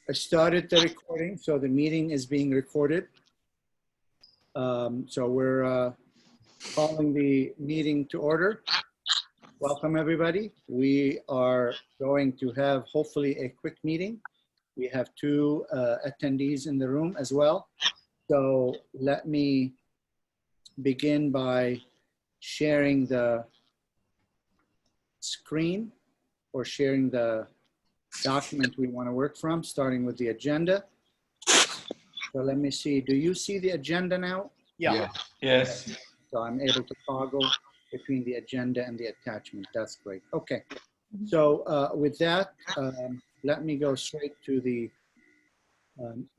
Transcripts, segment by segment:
I started the recording, so the meeting is being recorded. So we're calling the meeting to order. Welcome, everybody. We are going to have hopefully a quick meeting. We have two attendees in the room as well. So let me begin by sharing the screen or sharing the document we want to work from, starting with the agenda. So let me see, do you see the agenda now? Yeah. Yes. So I'm able to toggle between the agenda and the attachment. That's great. Okay. So with that, let me go straight to the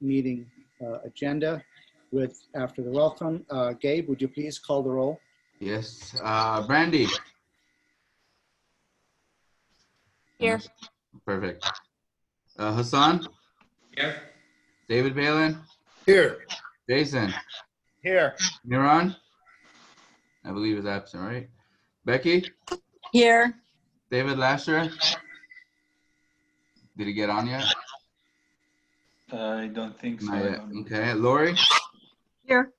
meeting agenda with after the welcome. Gabe, would you please call the roll? Yes. Brandy. Here. Perfect. Hassan. Here. David Balin. Here. Jason. Here. Miran. I believe is absent, right? Becky. Here. David Lasher. Did he get on yet? I don't think so. Not yet. Okay. Lori. Here.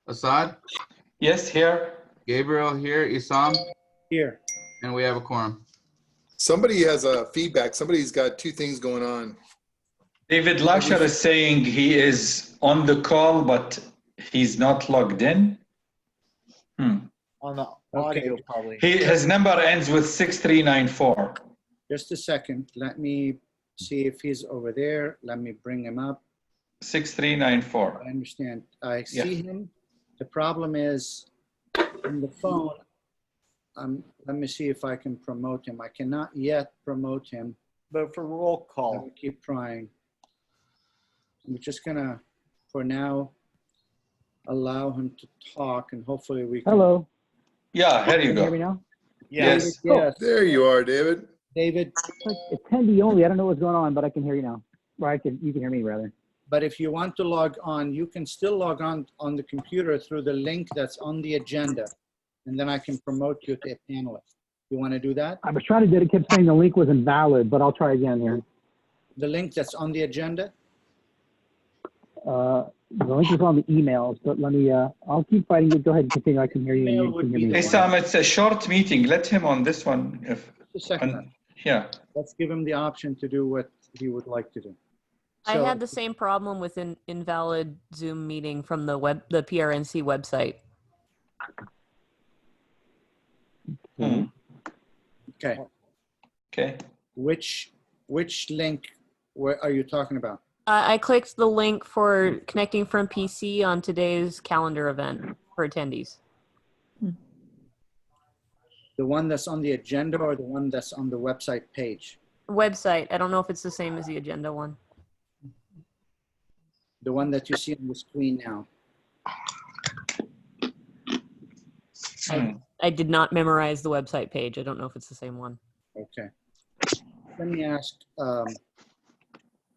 Assad. Yes, here. Gabriel here. Isam. Here. And we have a quorum. Somebody has a feedback. Somebody's got two things going on. David Lasher is saying he is on the call, but he's not logged in. On the audio, Okay. probably. His number ends with 6394. Just a second. Let me see if he's over there. Let me bring him up. 6394. I understand. I see him. The problem is on the phone. Let me see if I can promote him. I cannot yet promote him. But for roll I call, will keep trying. I'm just gonna, for now, allow him to talk and hopefully we can. Hello. Yeah, here you Can you hear me go. now? Yes. Yes, There you are, David. David. It's attendee only. I don't know what's going on, but I can hear you now. Or you can hear me rather. But if you want to log on, you can still log on the computer through the link that's on the agenda. And then I can promote you to a panelist. You want to do that? I was trying to do it. It kept saying the link was invalid, but I'll try again here. The link that's on the agenda? The link is on the emails, but let me, I'll keep fighting it. Go ahead and continue. I can hear you. And Email you would can hear be me. the Hey, Sam, it's a short meeting. Let him on this one. Just a second. Yeah. Let's give him the option to do what he would like to do. I So- had the same problem with an invalid Zoom meeting from the PRNC website. Okay. Okay. Which link are you talking about? I clicked the link for connecting from PC on today's calendar event for attendees. The one that's on the agenda or the one that's on the website page? Website. I don't know if it's the same as the agenda one. The one that you see on the screen now. I did not memorize the website page. I don't know if it's the same one. Okay. Let me ask, I'm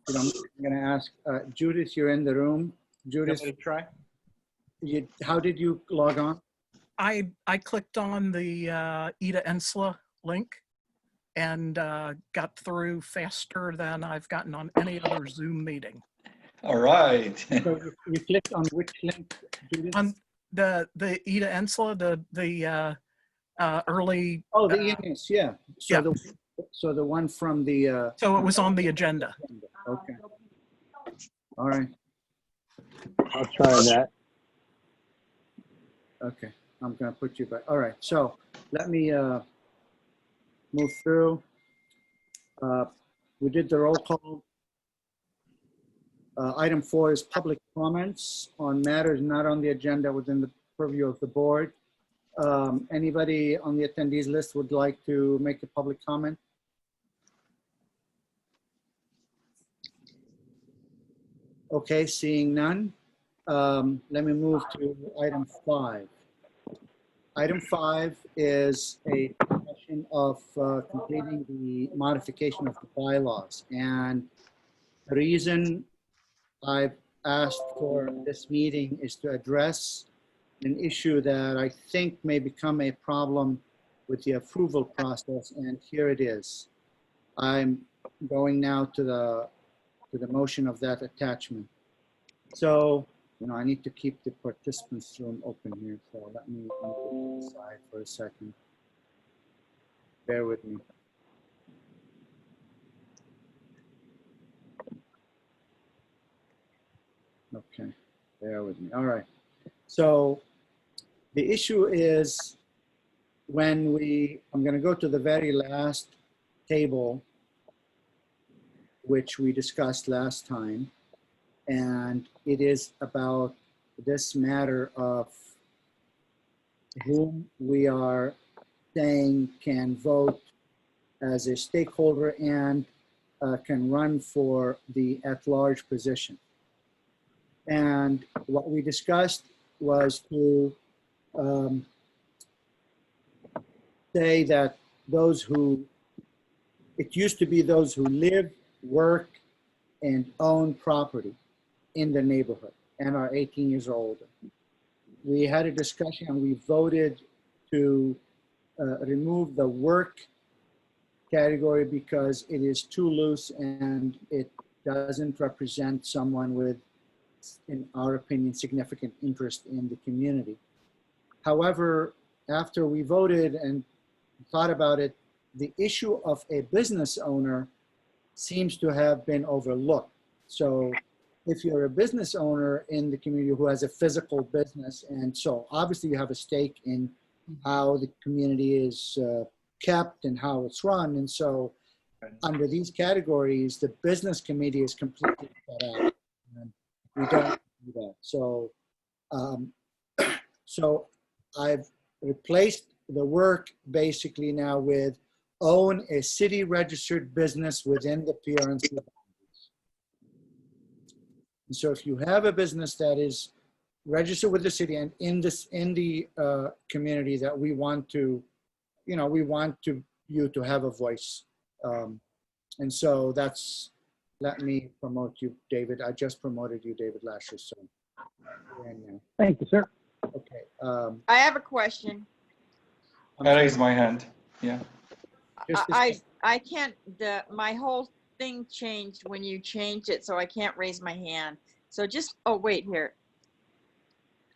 going to ask Judith, you're in the room. Judith, try. how did you log on? I clicked on the Ida Ensla link and got through faster than I've gotten on any other Zoom meeting. All right. So you clicked on which link, Judith? On the Ida Ensla, the early. Oh, the emails, yeah. So Yeah. So the one from the. So it was on the agenda. Okay. All right. I'll try that. Okay. I'm going to put you back. All right. So let me move through. We did the roll call. Item 4 is public comments on matters not on the agenda within the purview of the board. Anybody on the attendees list would like to make a public comment? Okay, seeing none. Let me move to item 5. Item 5 is a discussion of completing the modification of the bylaws. And the reason I've asked for this meeting is to address an issue that I think may become a problem with the approval process, and here it is. I'm going now to to the motion of that attachment. So, I need to keep the participants room open here. So let me move it aside for a second. Bear with me. Okay, bear with me. All right. So the issue is when I'm going to go to the very last table, which we discussed last time, and it is about this matter of whom we are saying can vote as a stakeholder and can run for the at-large position. And what we discussed was to say that it used to be those who live, work, and own property in the neighborhood and are 18 years or older. We had a discussion and we voted to remove the work category because it is too loose and it doesn't represent someone with, in our opinion, significant interest in the community. However, after we voted and thought about it, the issue of a business owner seems to have been overlooked. So if you're a business owner in the community who has a physical business, and so obviously you have a stake in how the community is kept and how it's run. And so under these categories, the business committee is completely cut out. And we don't do that. So, so I've replaced the work basically now with own a city registered business within the PRNC boundaries. And so if you have a business that is registered with the city and in the community that we want to, we want you to have a voice. And so let me promote you, David. I just promoted you, David Lasher. So, Thank you, sir. okay. I have a question. I raise my hand. Yeah. I can't, my whole thing changed when you changed it, so I can't raise my hand. So just, oh, wait here.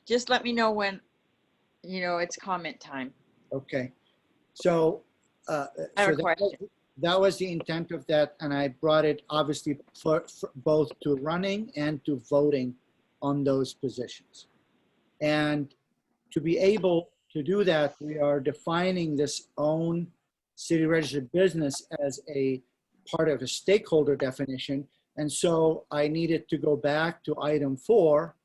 Just let me know when, it's comment time. Okay. So, I have a question. that was the intent of that. And I brought it obviously for both to running and to voting on those positions. And to be able to do that, we are defining this own city registered business as a part of a stakeholder definition. And so I needed to go back to item 4,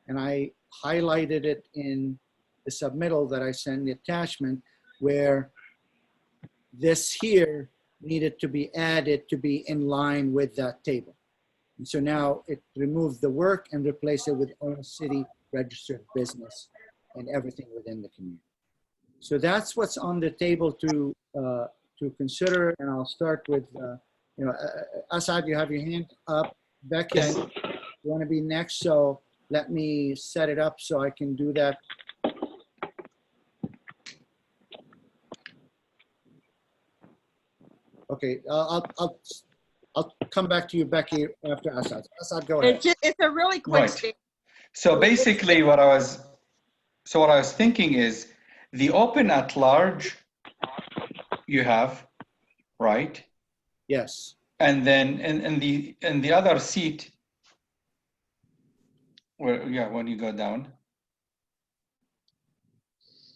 and I highlighted it in the submittal that I sent, the attachment, where this here needed to be added to be in line with that table. And so now it removed the work and replaced it with own city registered business and everything within the community. So that's what's on the table to consider. And I'll start with, Asad, you have your hand up. Becca, Yes. you want to be next? So let me set it up so I can do that. Okay, I'll come back to you, Becky, after Asad. Asad, go ahead. It's a really quick Right. statement. So basically what I was thinking is the open at large you have, right? Yes. And then in the other seat, when you go down.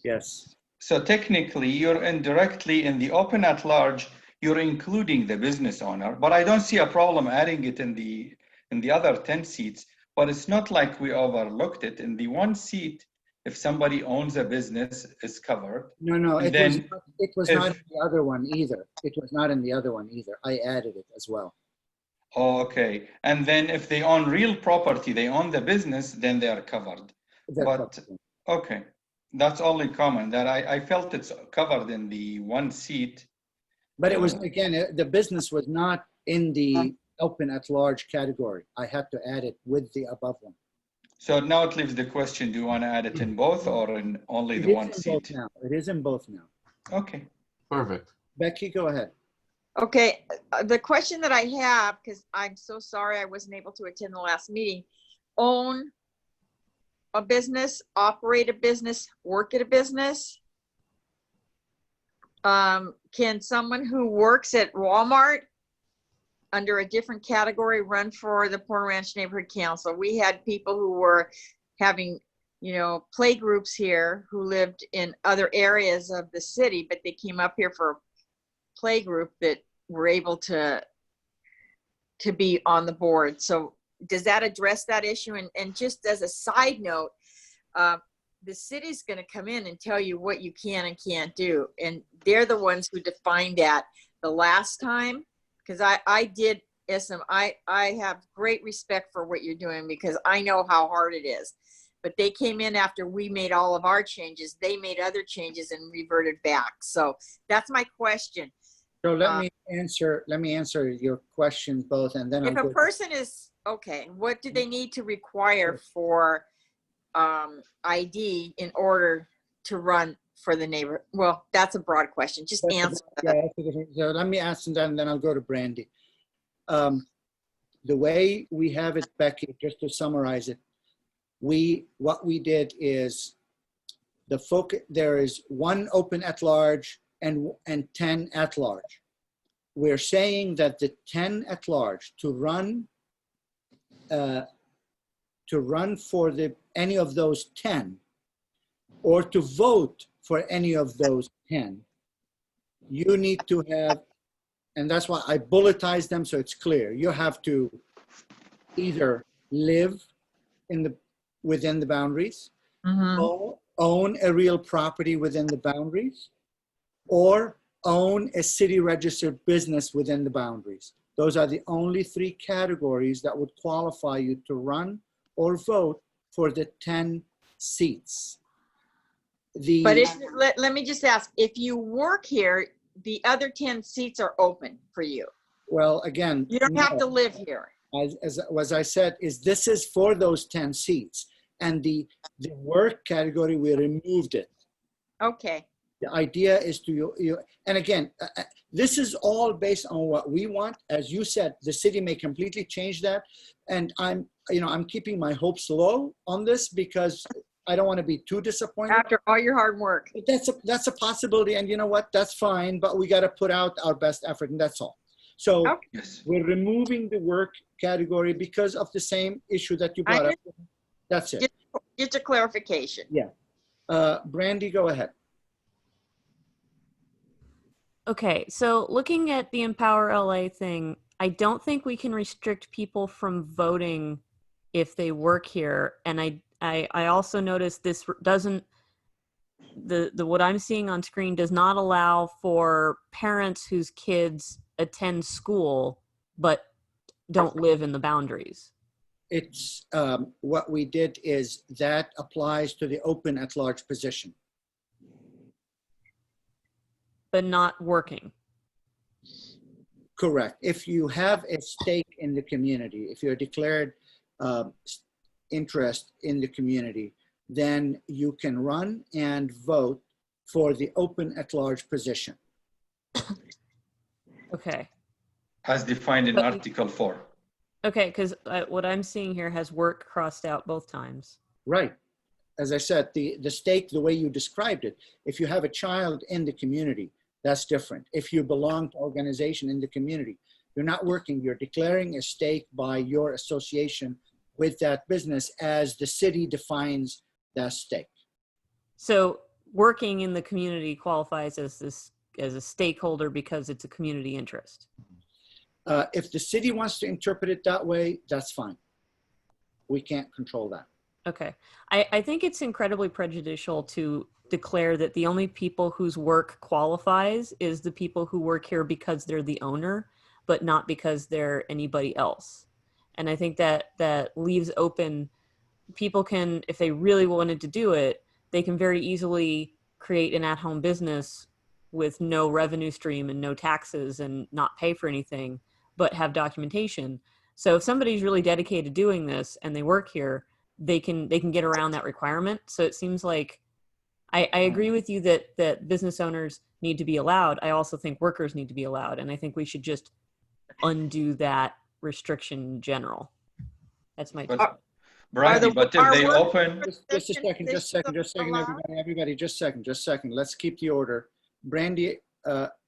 Yes. So technically you're indirectly in the open at large, you're including the business owner, but I don't see a problem adding it in the other 10 seats, but it's not like we overlooked it. In the one seat, if somebody owns a business, is covered. No, And it was not if- in the other one either. It was not in the other one either. I added it as well. Oh, okay. And then if they own real property, they own the business, then they are covered. They're But covered. okay, that's only common that I felt it's covered in the one seat. But it was, again, the business was not in the open at large category. I had to add it with the above one. So now it leaves the question, do you want to add it in both or in only the one It is in both seat? now. It is in both now. Okay. Perfect. Becky, go ahead. Okay, the question that I have, because I'm so sorry I wasn't able to attend the last meeting, own a business, operate a business, work at a business? Can someone who works at Walmart under a different category run for the Porter Ranch Neighborhood Council? We had people who were having, play groups here who lived in other areas of the city, but they came up here for a play group that were able to be on the board. So does that address that issue? And just as a side note, the city's going to come in and tell you what you can and can't do. And they're the ones who defined that the last time. Because I did SM. I have great respect for what you're doing because I know how hard it is. But they came in after we made all of our changes. They made other changes and reverted back. So that's my question. So let me answer your questions both, and then if a person is okay, what do they need to require for ID in order to run for the neighbor? Well, that's a broad question. Just answer that. Yeah, so let me ask them that, and then I'll go to Brandy. The way we have it, Becky, just to summarize it, what we did is the focus. There is one open at large and 10 at large. We're saying that the 10 at large to run for any of those 10, or to vote for any of those 10, you need to have, and that's why I bulletized them so it's clear. You have to either live within the boundaries, or own a real property within the boundaries, or own a city registered business within the boundaries. Those are the only 3 categories that would qualify you to run or vote for the 10 seats. But let me just ask, if you work here, the other 10 seats are open for you. Well, again, you don't have to live here. As I said, this is for those 10 seats, and the work category, we removed it. Okay. The idea is and again, this is all based on what we want. As you said, the city may completely change that. And I'm keeping my hopes low on this because I don't want to be too disappointed. After all your hard work. But that's a possibility. And you know what? That's fine, but we got to put out our best effort, and that's all. So we're removing the work category because of the same issue that you brought up. That's it. Just a clarification. Yeah. Brandy, go ahead. Okay, so looking at the Empower LA thing, I don't think we can restrict people from voting if they work here. And I also noticed this doesn't, what I'm seeing on screen does not allow for parents whose kids attend school but don't live in the boundaries. It's what we did is that applies to the open at large position. But not working. Correct. If you have a stake in the community, if you're declared interest in the community, then you can run and vote for the open at large position. Okay. As defined in Article 4. Okay, because what I'm seeing here has work crossed out both times. Right. As I said, the stake, the way you described it, if you have a child in the community, that's different. If you belong to organization in the community, you're not working, you're declaring a stake by your association with that business as the city defines that stake. So working in the community qualifies as a stakeholder because it's a community interest. If the city wants to interpret it that way, that's fine. We can't control that. Okay. I think it's incredibly prejudicial to declare that the only people whose work qualifies is the people who work here because they're the owner, but not because they're anybody else. And I think that leaves open, people can, if they really wanted to do it, they can very easily create an at-home business with no revenue stream and no taxes and not pay for anything, but have documentation. So if somebody's really dedicated to doing this and they work here, they can get around that requirement. So it seems like I agree with you that business owners need to be allowed. I also think workers need to be allowed. And I think we should just undo that restriction in general. That's my. But Brandy, but if they open, Just a second, everybody, just a second. Let's keep the order. Brandy,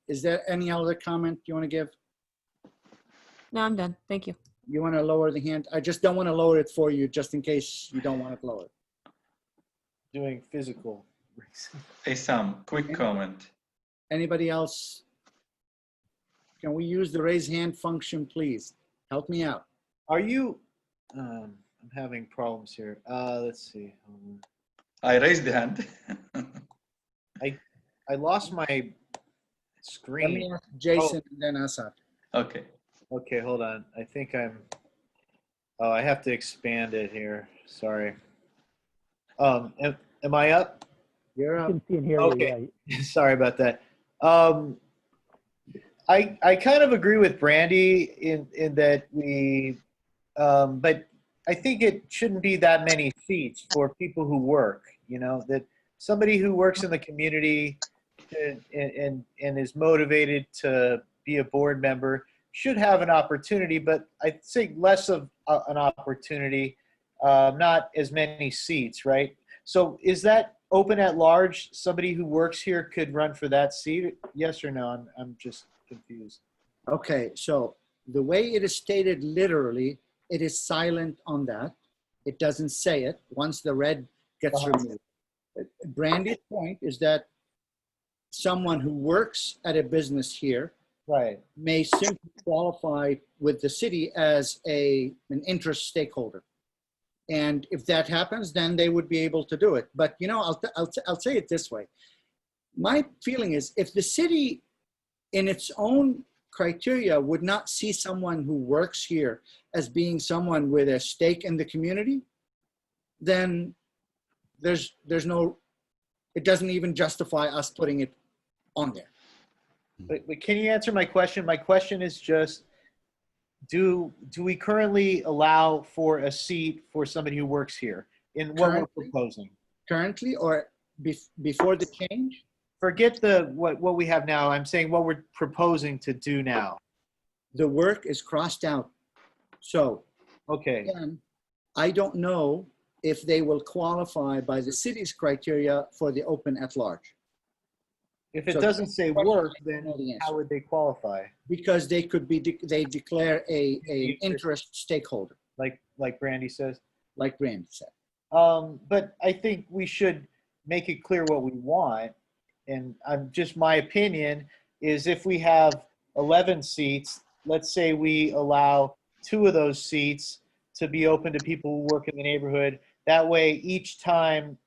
is there any other comment you want to give? No, I'm done. Thank you. You want to lower the hand? I just don't want to lower it for you, just in case you don't want it lowered. Doing physical. hey Sam, quick comment. Anybody else? Can we use the raise hand function, please? Help me out. Are you, I'm having problems here. Let's see. I raised the hand. I lost my Let me screen. ask Jason and then Assad. Okay. Okay, hold on. I think oh, I have to expand it here. Sorry. Am I up? You're I up. can see and hear Okay. you. Sorry about that. I kind of agree with Brandy in that but I think it shouldn't be that many seats for people who work, you know, that somebody who works in the community and is motivated to be a board member should have an opportunity, but I think less of an opportunity, not as many seats, right? So is that open at large? Somebody who works here could run for that seat? Yes or no? I'm just confused. Okay, so the way it is stated literally, it is silent on that. It doesn't say it once the red gets removed. Brandy's point is that someone who works at a business here Right. may simply qualify with the city as an interest stakeholder. And if that happens, then they would be able to do it. But, you know, I'll say it this way. My feeling is if the city in its own criteria would not see someone who works here as being someone with a stake in the community, then there's no, it doesn't even justify us putting it on there. But can you answer my question? My question is just, do we currently allow for a seat for somebody who works here in what we're proposing? Currently or before the change? Forget what we have now. I'm saying what we're proposing to do now. The work is crossed out. So Okay. again, I don't know if they will qualify by the city's criteria for the open at large. If it So doesn't say question, work, I don't then know the answer. how would they qualify? Because they could be, they declare a interest stakeholder, Like Brandy says. like Randy said. But I think we should make it clear what we want. And just my opinion is if we have 11 seats, let's say we allow 2 of those seats to be open to people who work in the neighborhood. That way, each time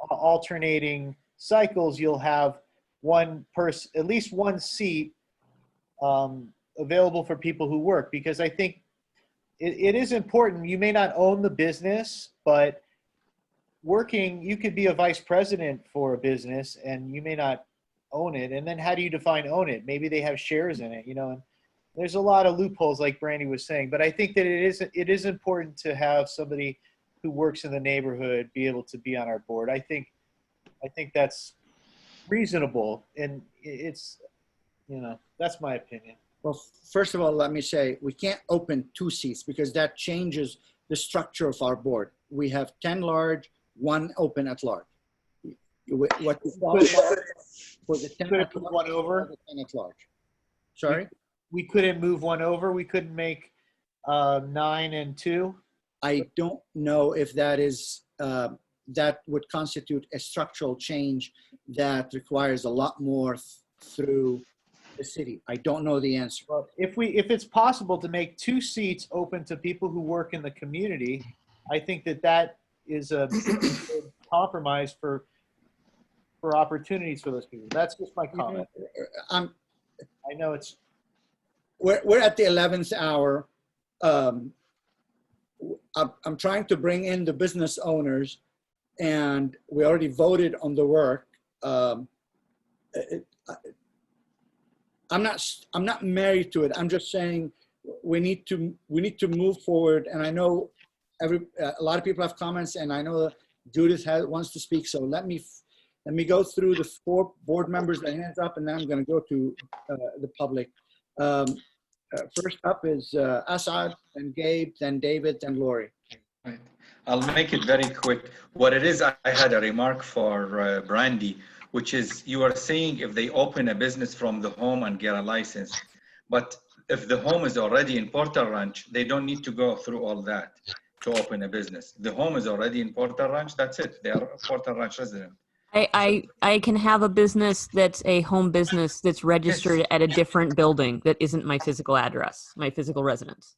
alternating cycles, you'll have one person, at least one seat available for people who work, because I think it is important. You may not own the business, but working, you could be a vice president for a business and you may not own it. And then how do you define own it? Maybe they have shares in it, you know, and there's a lot of loopholes like Brandy was saying, but I think that it is important to have somebody who works in the neighborhood be able to be on our board. I think that's reasonable, and it's, you know, that's my opinion. Well, first of all, let me say, we can't open 2 seats because that changes the structure of our board. We have 10 large, 1 open at large. What you qualify for the 10 at large, one over? the 10 at large. Sorry? We couldn't move one over. We couldn't make 9 and 2. I don't know if that is, that would constitute a structural change that requires a lot more through the city. I don't know the answer. Well, if it's possible to make 2 seats open to people who work in the community, I think that is a good compromise for opportunities for those people. That's just my comment. I know it's. We're at the 11th hour. I'm trying to bring in the business owners, and we already voted on the work. I'm not married to it. I'm just saying we need to move forward. And I know a lot of people have comments, and I know Judith wants to speak. So let me Let me go through the 4 board members that hands up, and then I'm going to go to the public. First up is Assad, then Gabe, then David, then Lori. Right. I'll make it very quick. What it is, I had a remark for Brandy, which is you are saying if they open a business from the home and get a license, but if the home is already in Porter Ranch, they don't need to go through all that to open a business. The home is already in Porter Ranch, that's it. They are a Porter Ranch resident. I can have a business that's a home business that's registered at a different building that isn't my physical address, my physical residence.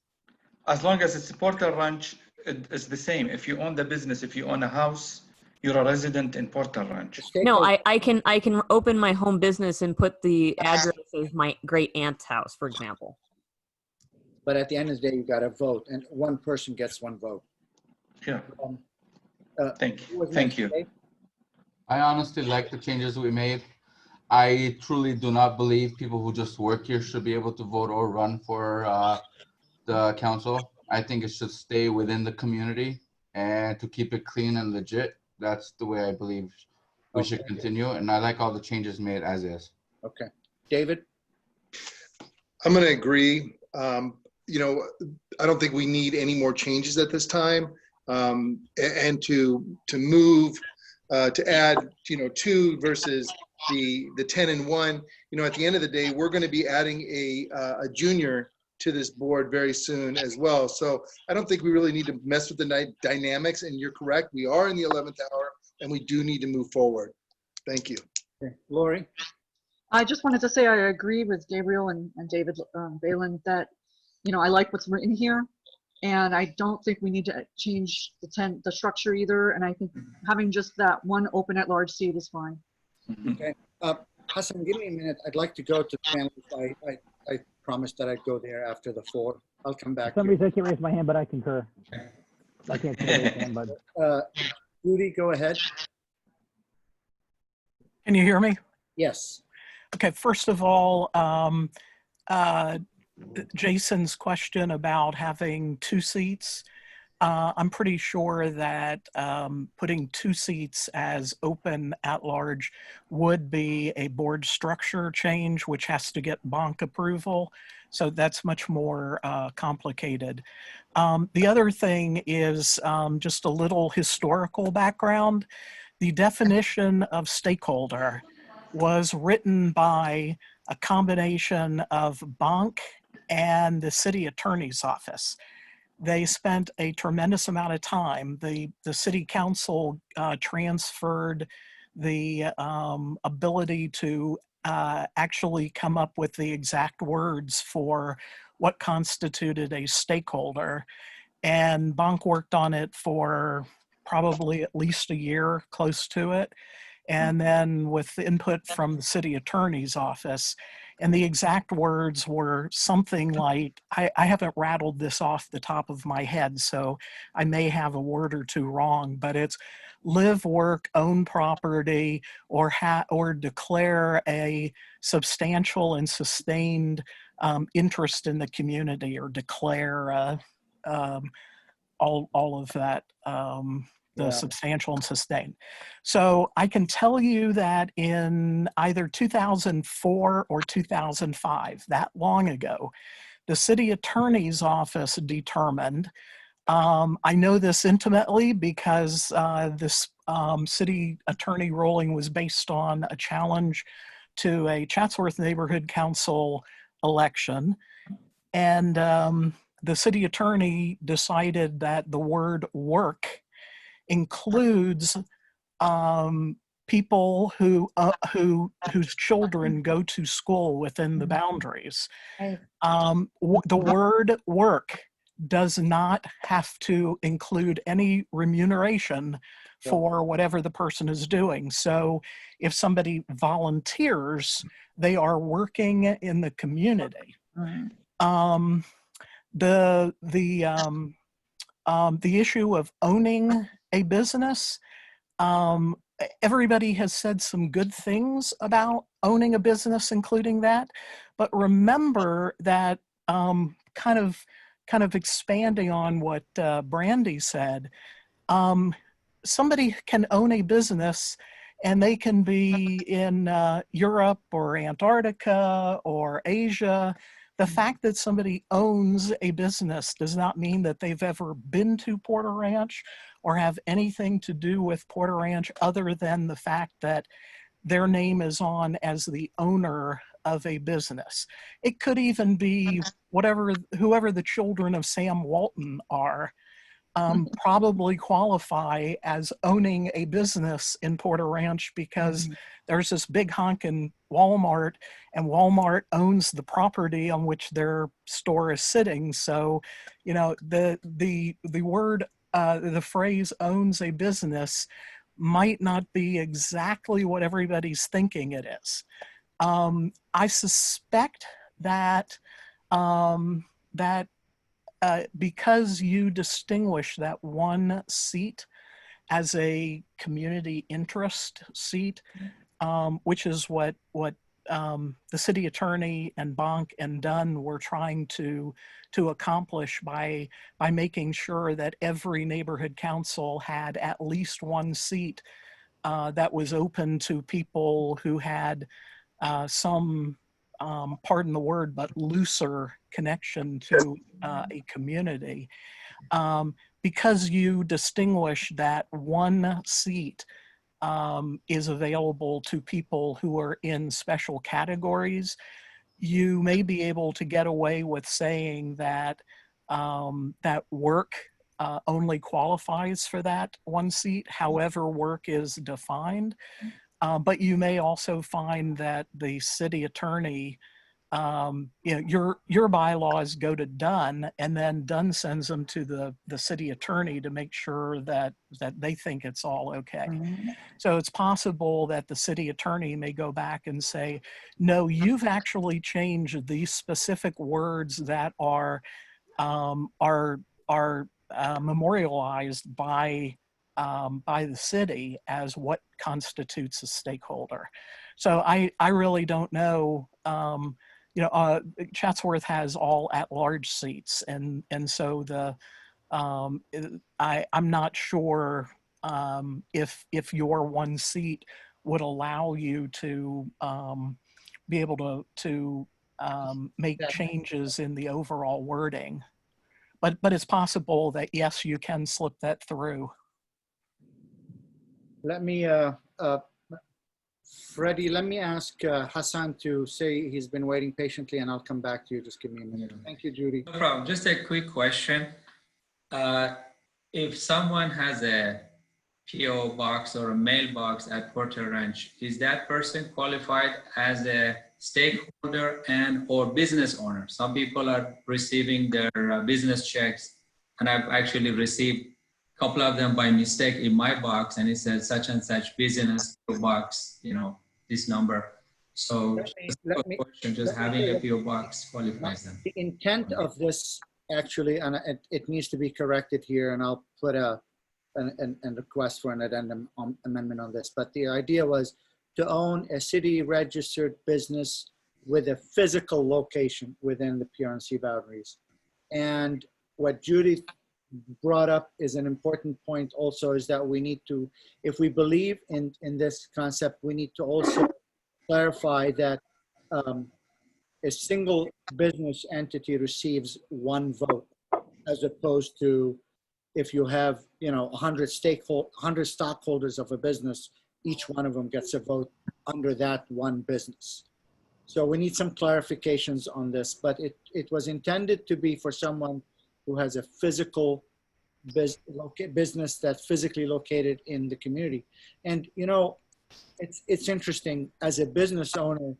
As long as it's a Porter Ranch, it's the same. If you own the business, if you own a house, you're a resident in Porter Ranch. No, I can open my home business and put the address as my great aunt's house, for example. But at the end of the day, you got to vote, and one person gets 1 vote. Yeah. Thank you. Who was Thank next, you. Dave? I honestly like the changes we made. I truly do not believe people who just work here should be able to vote or run for the council. I think it should stay within the community and to keep it clean and legit. That's the way I believe we should continue. And I like all the changes made as is. Okay. David? I'm going to agree. You know, I don't think we need any more changes at this time. And to move, to add, you know, 2 versus the 10 and 1, you know, at the end of the day, we're going to be adding a junior to this board very soon as well. So I don't think we really need to mess with the dynamics, and you're correct. We are in the 11th hour and we do need to move forward. Thank you. Okay. Lori? I just wanted to say I agree with Gabriel and David Balin that, you know, I like what's written here, and I don't think we need to change the structure either. And I think having just that 1 open at large seat is fine. Okay. Hassan, give me a minute. I'd like to go to the panelists. I promised that I'd go there after the 4. I'll come back. For some reason, I can't raise my hand, but I concur. I can't see my hand, but Judy, go ahead. Can you hear me? Yes. Okay, first of all, Jason's question about having 2 seats, I'm pretty sure that putting 2 seats as open at large would be a board structure change, which has to get bonk approval. So that's much more complicated. The other thing is just a little historical background. The definition of stakeholder was written by a combination of bonk and the city attorney's office. They spent a tremendous amount of time. The city council transferred the ability to actually come up with the exact words for what constituted a stakeholder. And Bonk worked on it for probably at least a year, close to it. And then with input from the city attorney's office, and the exact words were something like, I haven't rattled this off the top of my head, so I may have a word or 2 wrong, but it's live, work, own property, or declare a substantial and sustained interest in the community, or declare all of that, the substantial and sustained. So I can tell you that in either 2004 or 2005, that long ago, the city attorney's office determined, I know this intimately because this city attorney ruling was based on a challenge to a Chatsworth Neighborhood Council election. And the city attorney decided that the word work includes people whose children go to school within the boundaries. The word work does not have to include any remuneration for whatever the person is doing. So if somebody volunteers, they are working in the community. The issue of owning a business, everybody has said some good things about owning a business, including that. But remember that kind of expanding on what Brandy said, somebody can own a business And they can be in Europe or Antarctica or Asia. The fact that somebody owns a business does not mean that they've ever been to Porter Ranch or have anything to do with Porter Ranch other than the fact that their name is on as the owner of a business. It could even be whoever the children of Sam Walton are, probably qualify as owning a business in Porter Ranch because there's this big honkin' Walmart, and Walmart owns the property on which their store is sitting. So, you know, the word, the phrase owns a business might not be exactly what everybody's thinking it is. I suspect that because you distinguish that one seat as a community interest seat, which is what the city attorney and Bonk and Dunn were trying to accomplish by making sure that every neighborhood council had at least one seat that was open to people who had some, pardon the word, but looser connection to a community. Because you distinguish that one seat is available to people who are in special categories, you may be able to get away with saying that that work only qualifies for that one seat, however work is defined. But you may also find that the city attorney, you know, your bylaws go to Dunn, and then Dunn sends them to the city attorney to make sure that they think it's all okay. So it's possible that the city attorney may go back and say, no, you've actually changed these specific words that are memorialized by the city as what constitutes a stakeholder. So I really don't know. You know, Chatsworth has all at-large seats, and so I'm not sure if your one seat would allow you to be able to make changes in the overall wording. But it's possible that yes, you can slip that through. Let me, Freddie, let me ask Hassan to say he's been waiting patiently, and I'll come back to you. Just give me a minute. Thank you, Judy. No problem. Just a quick question. If someone has a PO box or a mailbox at Porter Ranch, is that person qualified as a stakeholder and or business owner? Some people are receiving their business checks, and I've actually received a couple of them by mistake in my box, and it says such and such business box, you know, this number. So just having a PO box qualifies them. The intent of this actually, and it needs to be corrected here, and I'll put a request for an addendum amendment on this. But the idea was to own a city registered business with a physical location within the PRNC boundaries. And what Judy brought up is an important point also, is that we need to, if we believe in this concept, we need to also clarify that a single business entity receives one vote, as opposed to if you have, you know, 100 stockholders of a business, each one of them gets a vote under that one business. So we need some clarifications on this, but it was intended to be for someone who has a physical business that's physically located in the community. And, you know, it's interesting as a business owner,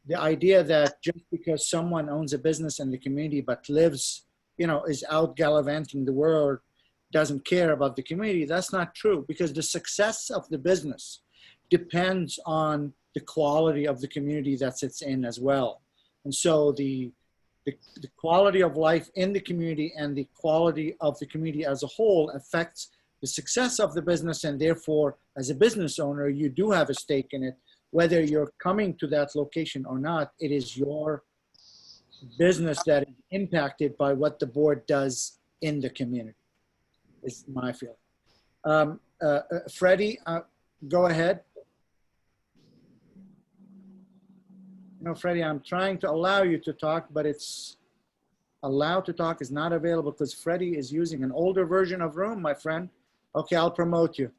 the idea that just because someone owns a business in the community but lives, you know, is out gallivanting the world, doesn't care about the community, that's not true, because the success of the business depends on the quality of the community that it's in as well. And so the quality of life in the community and the quality of the community as a whole affects the success of the business, and therefore, as a business owner, you do have a stake in it. Whether you're coming to that location or not, it is your business that is impacted by what the board does in the community, is my feeling. Freddie, go ahead. You know, Freddie, I'm trying to allow you to talk, but it's allowed to talk is not available because Freddie is using an older version of Room, my friend. Okay, I'll promote you.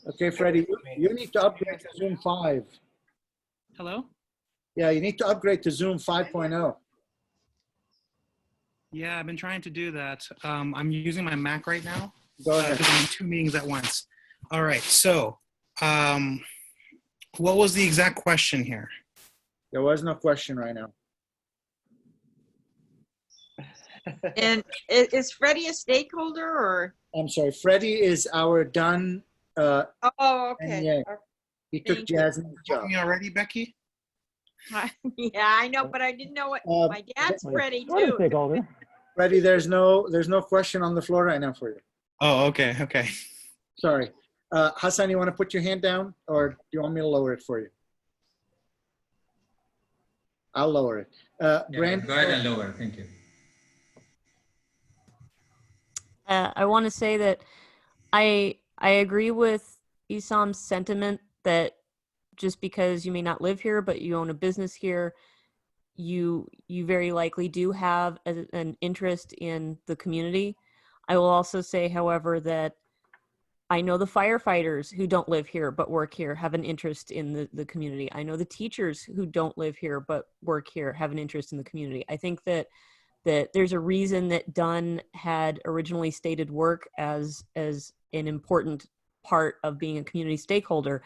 Okay, Freddie, you need to upgrade to Zoom 5. Hello? Yeah, you need to upgrade to Zoom 5.0. Yeah, I've been trying to do that. I'm using my Mac right now Go ahead. because I'm in 2 meetings at once. All right, so what was the exact question here? There was no question right now. And is Freddie a stakeholder or? I'm sorry, Freddie is our done. Oh, okay. Yeah, he took Thank you. Jasmine's job. Me already, Becky? Yeah, I know, but I didn't know what, my dad's Freddie Sort of too. stakeholder. Freddie, there's no question on the floor right now for you. Oh, okay, okay. Sorry. Hassan, you want to put your hand down or do you want me to lower it for you? I'll lower it. Yeah, Brandon, go ahead and lower. Thank you. I want to say that I agree with Isam's sentiment that just because you may not live here, but you own a business here, you very likely do have an interest in the community. I will also say, however, that I know the firefighters who don't live here but work here have an interest in the community. I know the teachers who don't live here but work here have an interest in the community. I think that there's a reason that Dunn had originally stated work as an important part of being a community stakeholder.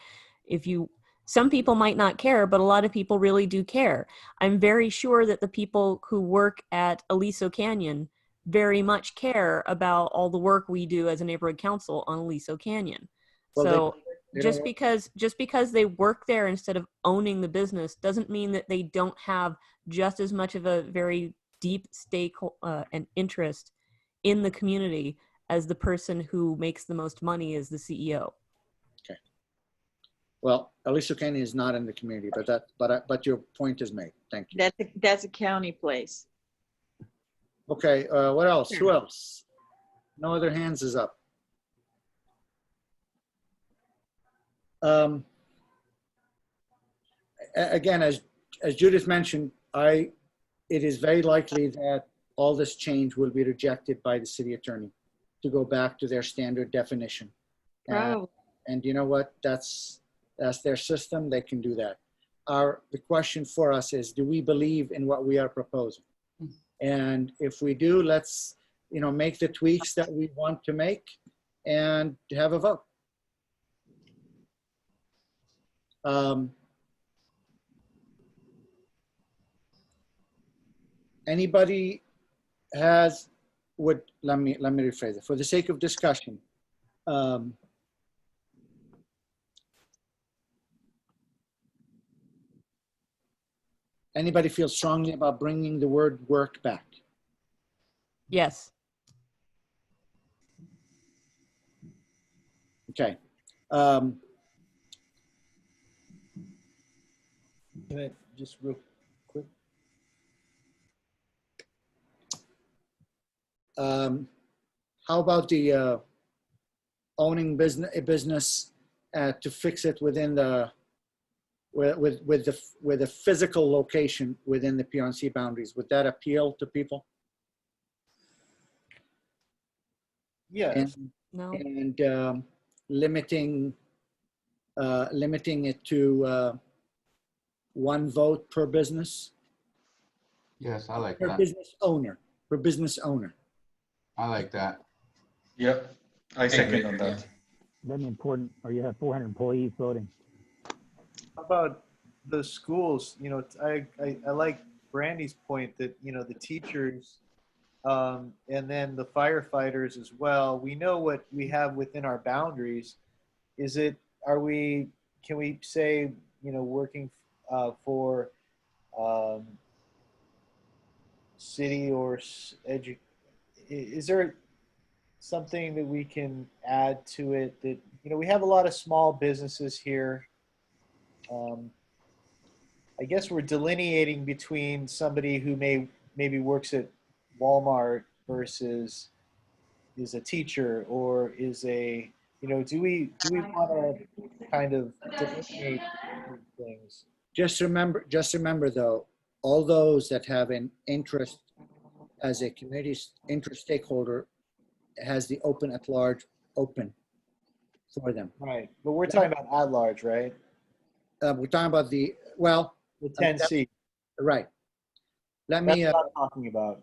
Some people might not care, but a lot of people really do care. I'm very sure that the people who work at Aliso Canyon very much care about all the work we do as a neighborhood council on Aliso Canyon. Well, So they just don't- because they work there instead of owning the business doesn't mean that they don't have just as much of a very deep stake and interest in the community as the person who makes the most money as the CEO. Okay. Well, Aliso Canyon is not in the community, but your point is made. Thank you. That's a county place. Okay. What else? Who else? No other hands is up. Again, as Judith mentioned, it is very likely that all this change will be rejected by the city attorney to go back to their standard definition. Probably. And you know what? That's their system. They can do that. The question for us is, do we believe in what we are proposing? And if we do, let's make the tweaks that we want to make and have a vote. Anybody let me rephrase it for the sake of discussion. Anybody feel strongly about bringing the word work back? Yes. Okay. Just real quick. How about the owning a business to fix it within the with the physical location within the PRNC boundaries? Would that appeal to people? Yeah. No. And limiting it to one vote per business? Yes, I like Per that. business owner. Per business owner. I like that. Yep, I second on that. That'd be important, or you have 400 employees voting. How about the schools? I like Brandy's point that, the teachers and then the firefighters as well. We know what we have within our boundaries. Can we say, working for city or is there something that we can add to it that, we have a lot of small businesses here. I guess we're delineating between somebody who maybe works at Walmart versus is a teacher or is a You know, do we want to kind of delineate these things? Just remember though, all those that have an interest as a community interest stakeholder has the open at large open for them. Right, but we're talking about at large, right? We're talking about the, well, The 10 seats. right. Let That's me, what I'm talking about.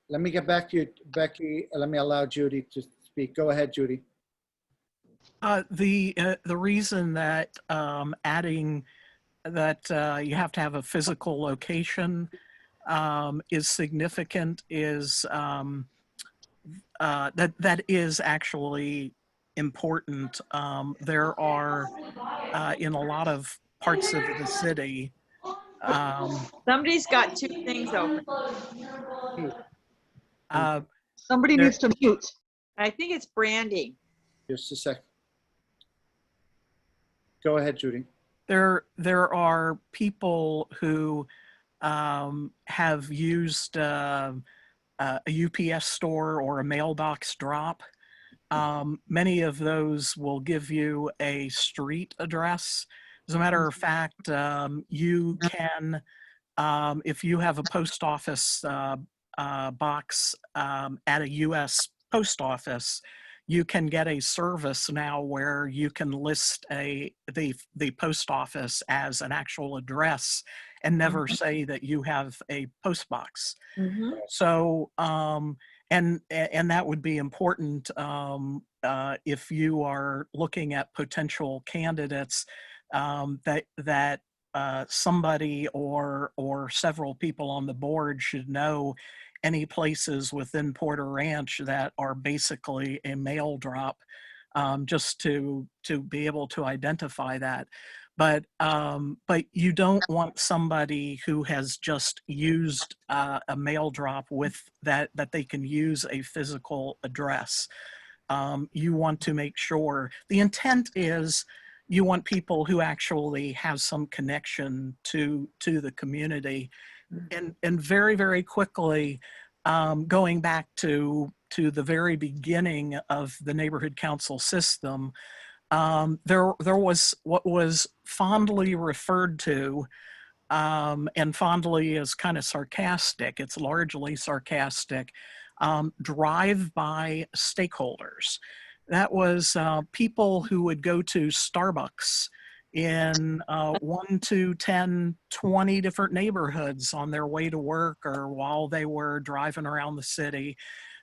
let me get back to you, Becky. Let me allow Judy to speak. Go ahead, Judy. The reason that adding that you have to have a physical location is significant is that is actually important. There are in a lot of parts of the city. Somebody's got two things open. Somebody there- needs to mute. I think it's Brandy. Just a second. Go ahead, Judy. There are people who have used a UPS store or a mailbox drop. Many of those will give you a street address. As a matter of fact, you can, if you have a post office box at a U.S. post office, you can get a service now where you can list the post office as an actual address and never say that you have a post box. Mm-hmm. So, and that would be important if you are looking at potential candidates that somebody or several people on the board should know any places within Porter Ranch that are basically a mail drop, just to be able to identify that. But you don't want somebody who has just used a mail drop with that they can use a physical address. You want to make sure the intent is you want people who actually have some connection to the community. And very, very quickly, going back to the very beginning of the neighborhood council system, there was what was fondly referred to, and fondly is kind of sarcastic, it's largely sarcastic, drive-by stakeholders. That was people who would go to Starbucks in 1, 2, 10, 20 different neighborhoods on their way to work or while they were driving around the city.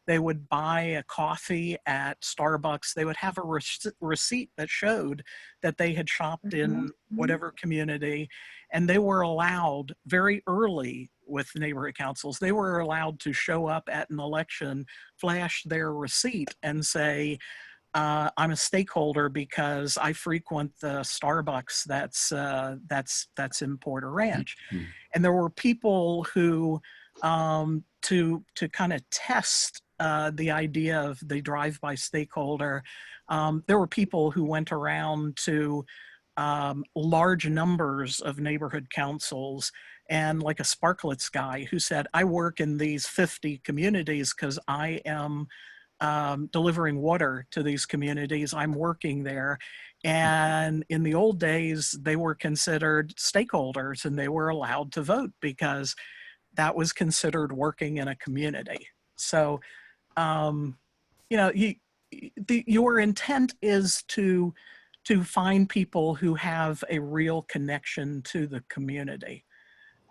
They would buy a coffee at Starbucks. They would have a receipt that showed that they had shopped in whatever community, and they were allowed very early with neighborhood councils, they were allowed to show up at an election, flash their receipt and say, I'm a stakeholder because I frequent the Starbucks that's in Porter Ranch. And there were people who, to kind of test the idea of the drive-by stakeholder, there were people who went around to large numbers of neighborhood councils, and like a Sparklets guy who said, I work in these 50 communities because I am delivering water to these communities. I'm working there. And in the old days, they were considered stakeholders and they were allowed to vote because that was considered working in a community. So, you know, your intent is to find people who have a real connection to the community.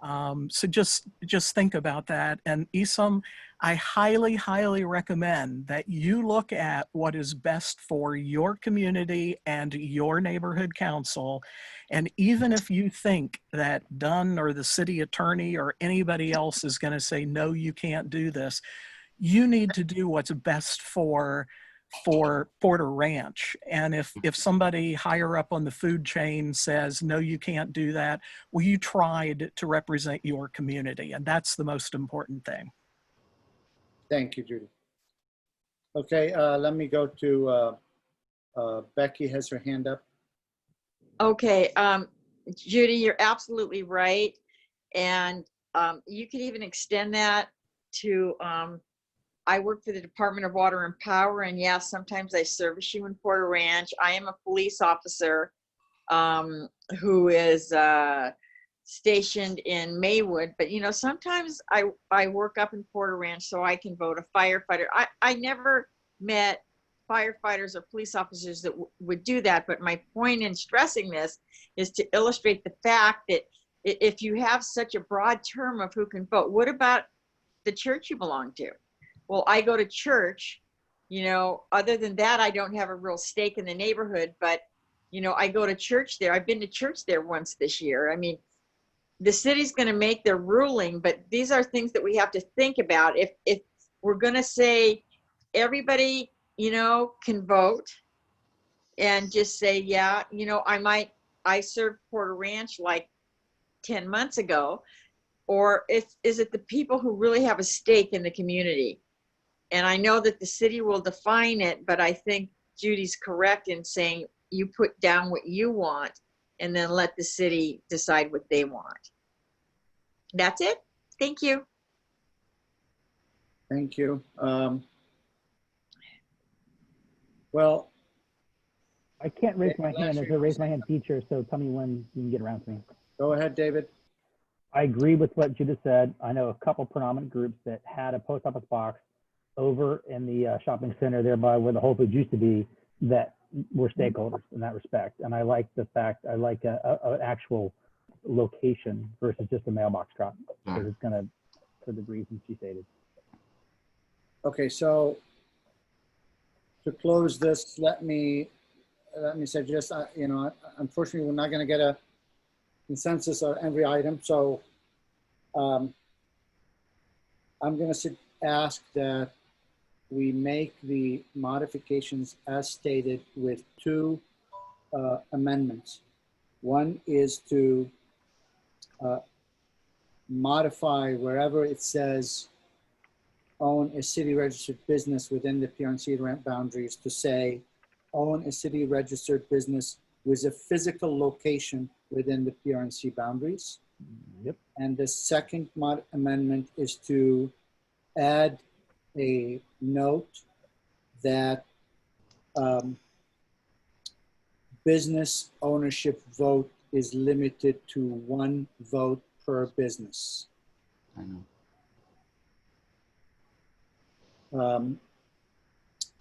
So just think about that. And Isam, I highly, highly recommend that you look at what is best for your community and your neighborhood council. And even if you think that Dunn or the city attorney or anybody else is going to say, no, you can't do this, you need to do what's best for Porter Ranch. And if somebody higher up on the food chain says, no, you can't do that, well, you tried to represent your community. And that's the most important thing. Thank you, Judy. Okay, let me go to Becky has her hand up. Okay, Judy, you're absolutely right. And you could even extend that to I work for the Department of Water and Power, and yes, sometimes I service you in Porter Ranch. I am a police officer who is stationed in Maywood, but you know, sometimes I work up in Porter Ranch so I can vote a firefighter. I never met firefighters or police officers that would do that, but my point in stressing this is to illustrate the fact that if you have such a broad term of who can vote, what about the church you belong to? Well, I go to church, you know, other than that, I don't have a real stake in the neighborhood, but you know, I go to church there. I've been to church there once this year. I mean, the city's going to make their ruling, but these are things that we have to think about. If we're going to say everybody, you know, can vote and just say, yeah, you know, I served Porter Ranch like 10 months ago, or is it the people who really have a stake in the community? And I know that the city will define it, but I think Judy's correct in saying you put down what you want and then let the city decide what they want. That's it. Thank you. Thank you. Well, I can't raise my hand as a raise my hand feature, so tell me when you can get around to me. go ahead, David. I agree with what Judith said. I know a couple predominant groups that had a post office box over in the shopping center, thereby where the Whole Foods used to be, that were stakeholders in that respect. And I like the fact, I like an actual location versus just a mailbox drop, because it's going to, for the reasons she stated. Okay, so to close this, let me suggest, you know, unfortunately, we're not going to get a consensus on every item. So I'm going to ask that we make the modifications as stated with two amendments. One is to modify wherever it says own a city registered business within the PRNC rent boundaries to say own a city registered business with a physical location within the PRNC boundaries. Yep. And the second amendment is to add a note that business ownership vote is limited to 1 vote per business. I know.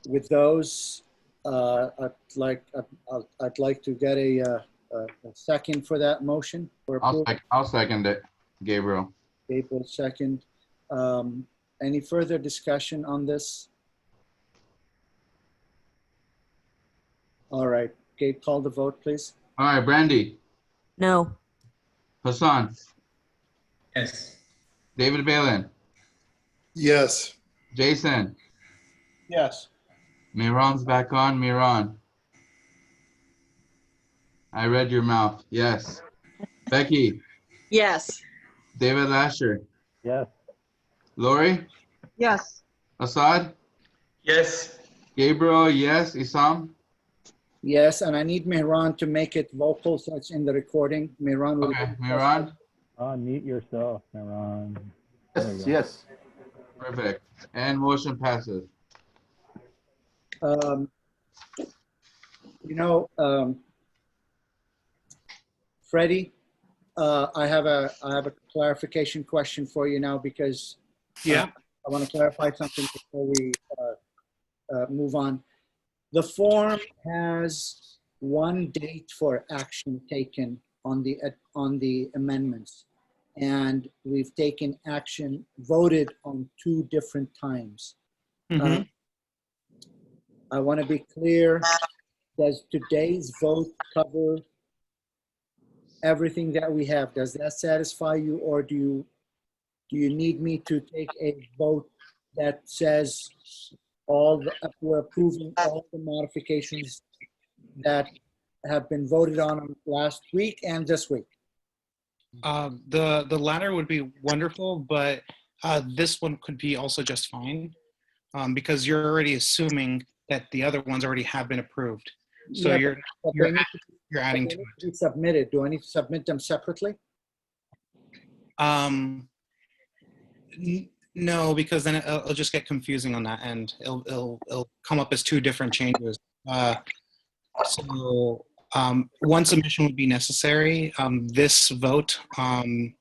With those, I'd like to get a second for that motion. For I'll second it, Gabriel. April 2nd. Any further discussion on this? All right, Gabe, call the vote, please. All right, Brandy, No. Hassan, Yes. David Balin, Yes. Jason, Yes. Miran's back on. Miran, I read your mouth. Yes. Becky, Yes. David Lasher, Yes. Lori, Yes. Assad, Yes. Gabriel, yes. Isam, Yes, and I need Mehran to make it vocal so it's in the recording. Mehran will. okay. Miran, Unmute yourself, Miran. There you Yes, go. yes. perfect. And motion passes. You know, Freddie, I have a clarification question for you now because Yeah. I want to clarify something before we move on. The form has one date for action taken on the amendments, and we've taken action, voted on 2 different times. Mhm. I want to be clear. Does today's vote cover everything that we have? Does that satisfy you, or do you need me to take a vote that says we're approving all the modifications that have been voted on last week and this week? The latter would be wonderful, but this one could be also just fine because you're already assuming that the other ones already have been approved. So Yeah, but you're adding to they need to be submitted. Do I need to submit them separately? it. No, because then it'll just get confusing on that end. It'll come up as two different changes. So one submission would be necessary. This vote could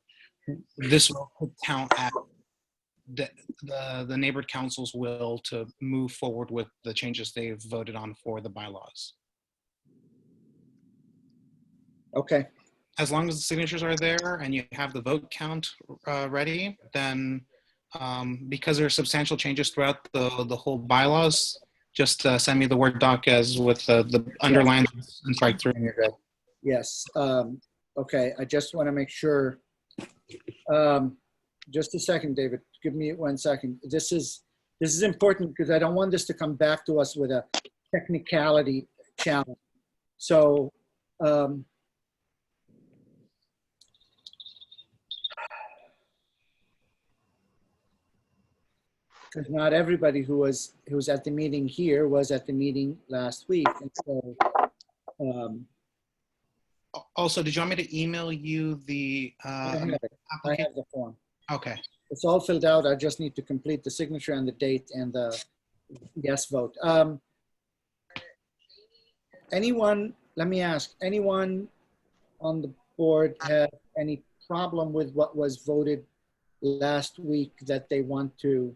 count as the neighborhood council's will to move forward with the changes they've voted on for the bylaws. Okay, As long as the signatures are there and you have the vote count ready, then because there are substantial changes throughout the whole bylaws, just send me the Word doc as with the underlines and strike through and you're good. yes. Okay, I just want to make sure. Just a second, David. Give me 1 second. This is important because I don't want this to come back to us with a technicality challenge. So, because not everybody who was at the meeting here was at the meeting last week, and so. Also, did you want me to email you the I have it. I application? have the form. Okay. It's all filled out. I just need to complete the signature and the date and the yes vote. Anyone, let me ask, anyone on the board have any problem with what was voted last week that they want to,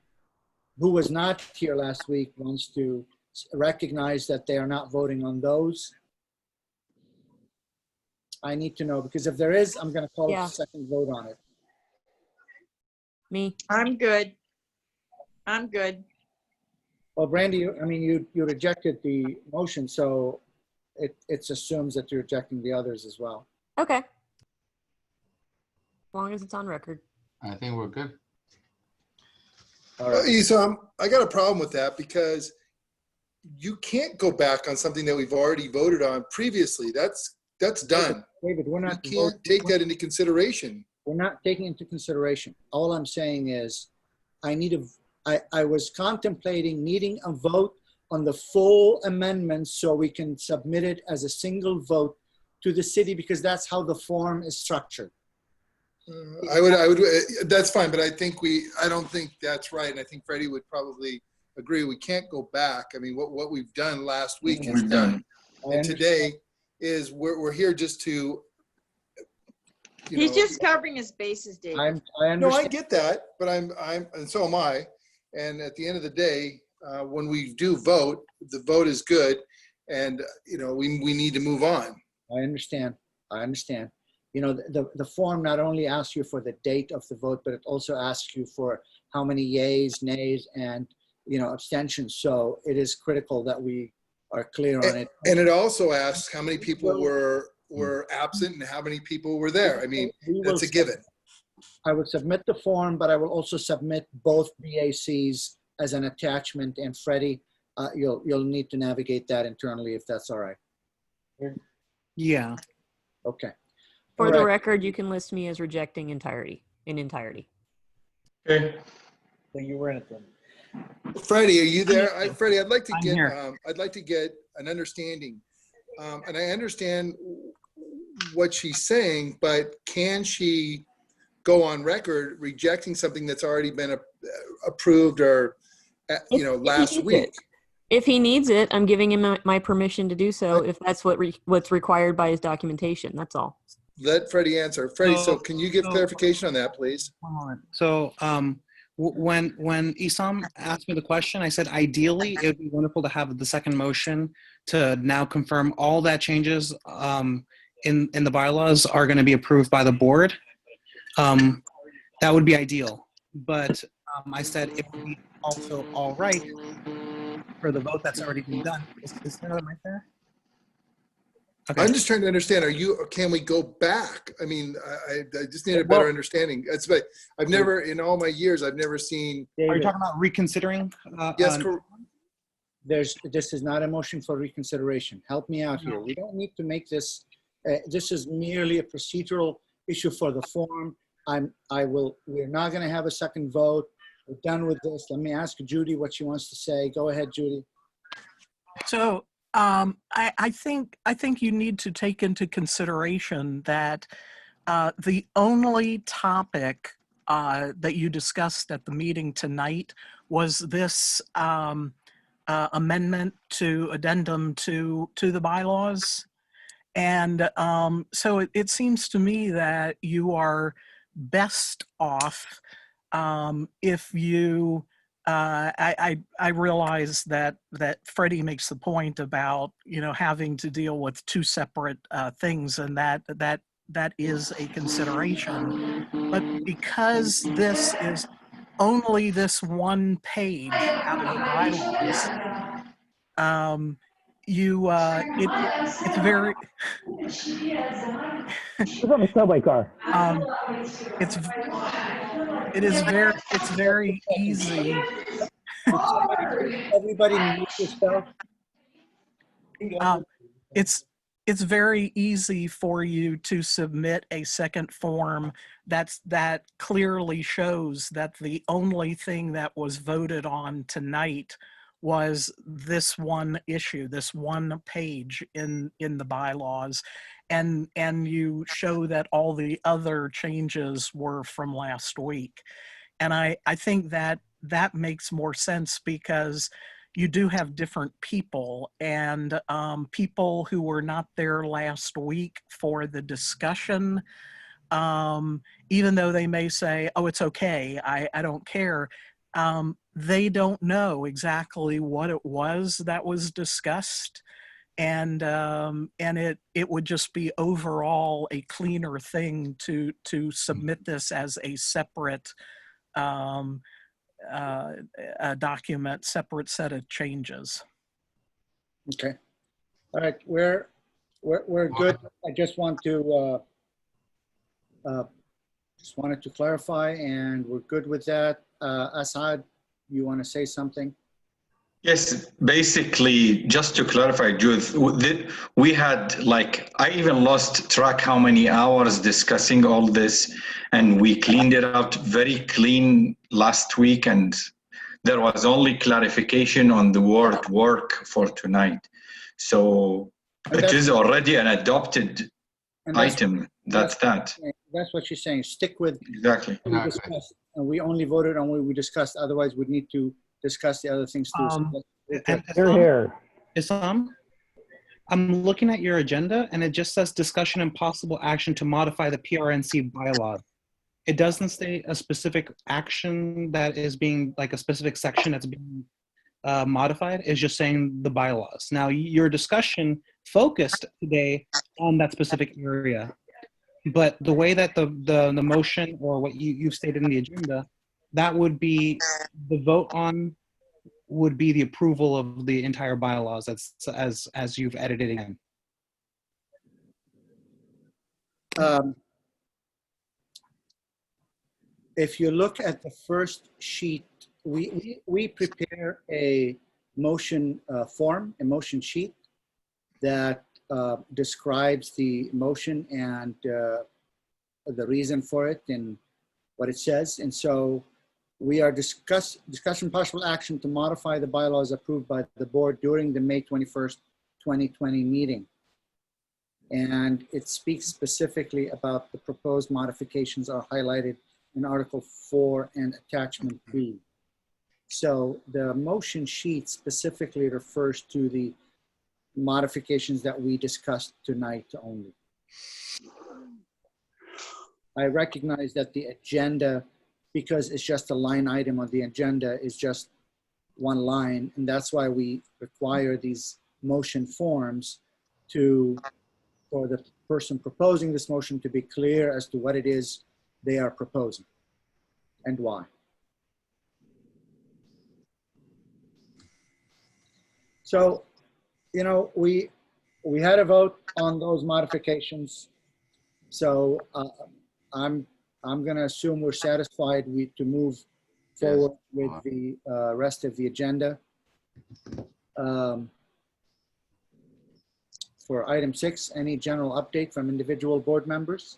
who was not here last week, wants to recognize that they are not voting on those? I need to know, because if there is, I'm going to call a second vote on it. Me. I'm good. I'm good. Well, Brandy, I mean, you rejected the motion, so it assumes that you're rejecting the others as well. Okay. As long as it's on record. I think we're good. All right. Isam, I got a problem with that because you can't go back on something that we've already voted on previously. That's done. David, we're not. You can't take that into consideration. We're not taking into consideration. All I'm saying is, I was contemplating needing a vote on the full amendment so we can submit it as a single vote to the city, because that's how the form is structured. I would, that's fine, but I don't think that's right. And I think Freddie would probably agree. We can't go back. I mean, what we've done last week is done. And today is we're here just to, He's just covering his bases, David. I understand. No, I get that, but and so am I. And at the end of the day, when we do vote, the vote is good, and we need to move on. I understand. The form not only asks you for the date of the vote, but it also asks you for how many yays, nays, and abstentions. So it is critical that we are clear on it. And it also asks how many people were absent and how many people were there. I mean, that's a given. I would submit the form, but I will also submit both BACs as an attachment. And Freddie, you'll need to navigate that internally if that's all right. Yeah. Okay. For the record, you can list me as rejecting in entirety. Okay. So you were in it then. Freddie, are you there? Freddie, I'd like to get an understanding. And I understand what she's saying, but can she go on record rejecting something that's already been approved or last week? If he needs it, I'm giving him my permission to do so if that's what's required by his documentation. That's all. Let Freddie answer. Freddie, so can you give clarification on that, please? So when Isam asked me the question, I said ideally it would be wonderful to have the second motion to now confirm all that changes in the bylaws are going to be approved by the board. That would be ideal. But I said it would be also all right for the vote that's already been done. Is there another mic there? Okay. I'm just trying to understand. Can we go back? I mean, I just need a better understanding. I've never, in all my years, I've never seen. Are you talking about reconsidering? Yes, correct. This is not a motion for reconsideration. Help me out here. We don't need to make this. This is merely a procedural issue for the form. We're not going to have a second vote. We're done with this. Let me ask Judy what she wants to say. Go ahead, Judy. So I think you need to take into consideration that the only topic that you discussed at the meeting tonight was this amendment to addendum to the bylaws. And so it seems to me that you are best off if you, I realize that Freddie makes the point about, you know, having to deal with two separate things, and that is a consideration. But because this is only this one page out of the bylaws, it's very It's on the subway car. it's very easy. Everybody mute yourself. It's very easy for you to submit a second form that clearly shows that the only thing that was voted on tonight was this one issue, this one page in the bylaws, and you show that all the other changes were from last week. And I think that makes more sense, because you do have different people, and people who were not there last week for the discussion, even though they may say, oh, it's okay, I don't care, they don't know exactly what it was that was discussed. And it would just be overall a cleaner thing to submit this as a separate a document, separate set of changes. Okay. All right, we're good. I just want to just wanted to clarify, and we're good with that. Asad, you want to say something? Yes, basically, just to clarify, Judith, we had, like, I even lost track how many hours discussing all this, and we cleaned it out very clean last week, and there was only clarification on the word work for tonight. So it is already an adopted item. That's that. That's what she's saying. Stick with Exactly. what we discussed, and we only voted on what we discussed. Otherwise, we'd need to discuss the other things too. Isam, I'm looking at your agenda, and it just says discussion and possible action to modify the PRNC bylaw. It doesn't state a specific action that is being, like a specific section that's being modified. It's just saying the bylaws. Now, your discussion focused today on that specific area, but the way that the motion, or what you've stated in the agenda, that would be the vote on, would be the approval of the entire bylaws as you've edited it in. If you look at the first sheet, we prepare a motion form, a motion sheet that describes the motion and the reason for it and what it says. And so we are discussing possible action to modify the bylaws approved by the board during the May 21st, 2020 meeting. And it speaks specifically about the proposed modifications are highlighted in Article 4 and Attachment B. So the motion sheet specifically refers to the modifications that we discussed tonight only. I recognize that the agenda, because it's just a line item on the agenda, is just one line, and that's why we require these motion forms for the person proposing this motion to be clear as to what it is they are proposing and why. So, you know, we had a vote on those modifications. So I'm going to assume we're satisfied to move forward with the rest of the agenda. For item 6, any general update from individual board members?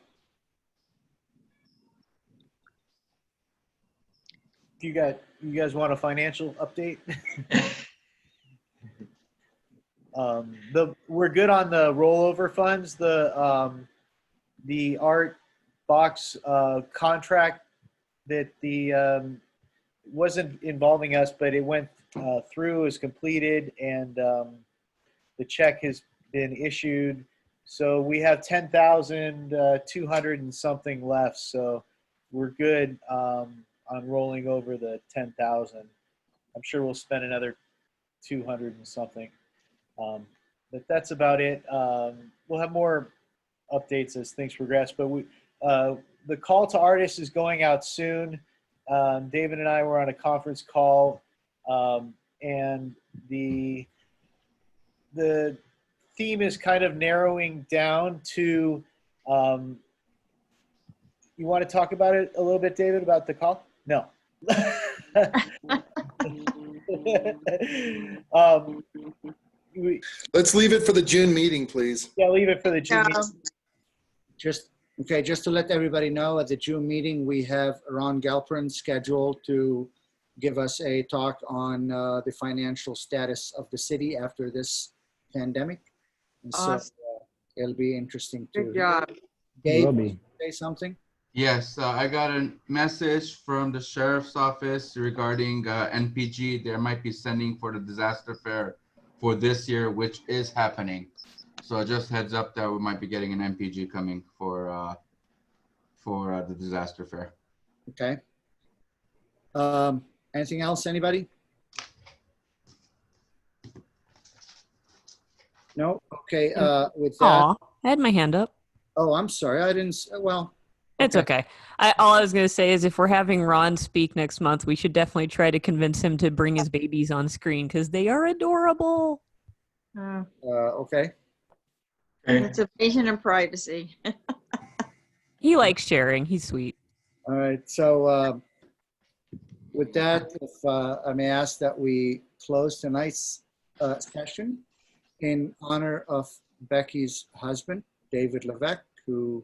You guys want a financial update? We're good on the rollover funds. The art box contract that the wasn't involving us, but it went through, is completed, and the check has been issued. So we have 10,200 and something left. So we're good on rolling over the 10,000. I'm sure we'll spend another 200 and something. But that's about it. We'll have more updates as things progress. But the call to artists is going out soon. David and I were on a conference call, and the theme is kind of narrowing down to. You want to talk about it a little bit, David, about the call? No. Let's leave it for the June meeting, please. Yeah, leave it for the June Yeah. meeting. Just to let everybody know, at the June meeting, we have Ron Galperin scheduled to give us a talk on the financial status of the city after this pandemic. And so Awesome. it'll be interesting to Good job. Dave, Will be. say something? Yes, I got a message from the sheriff's office regarding NPG. They might be sending for the disaster fair for this year, which is happening. So just heads up that we might be getting an NPG coming for the disaster fair. Okay. Anything else, anybody? No? Okay, with that, Aw, I had my hand up. oh, I'm sorry, I didn't, well. It's okay. All I was going to say is if we're having Ron speak next month, we should definitely try to convince him to bring his babies on screen because they are adorable. Okay, It's invasion of privacy. He likes sharing. He's sweet. all right, so with that, if I may ask that we close tonight's session in honor of Becky's husband, David Levesque, who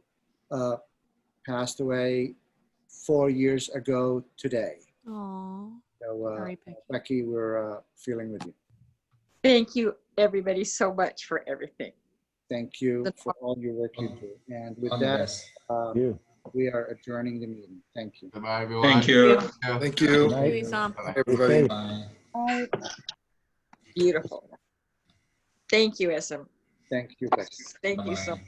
passed away 4 years ago today. Aww. So Sorry, Becky. Becky, we're feeling with you. Thank you, everybody, so much for everything. Thank you for all your work you do. And with All the that, best. You. we are adjourning the meeting. Thank you. Bye, everyone. Thank you. Thank you. Night. Thank you, Sam. Bye, everybody. Bye. Beautiful. Thank you, SM. Thank you, Becky. Thank you Bye-bye. so much.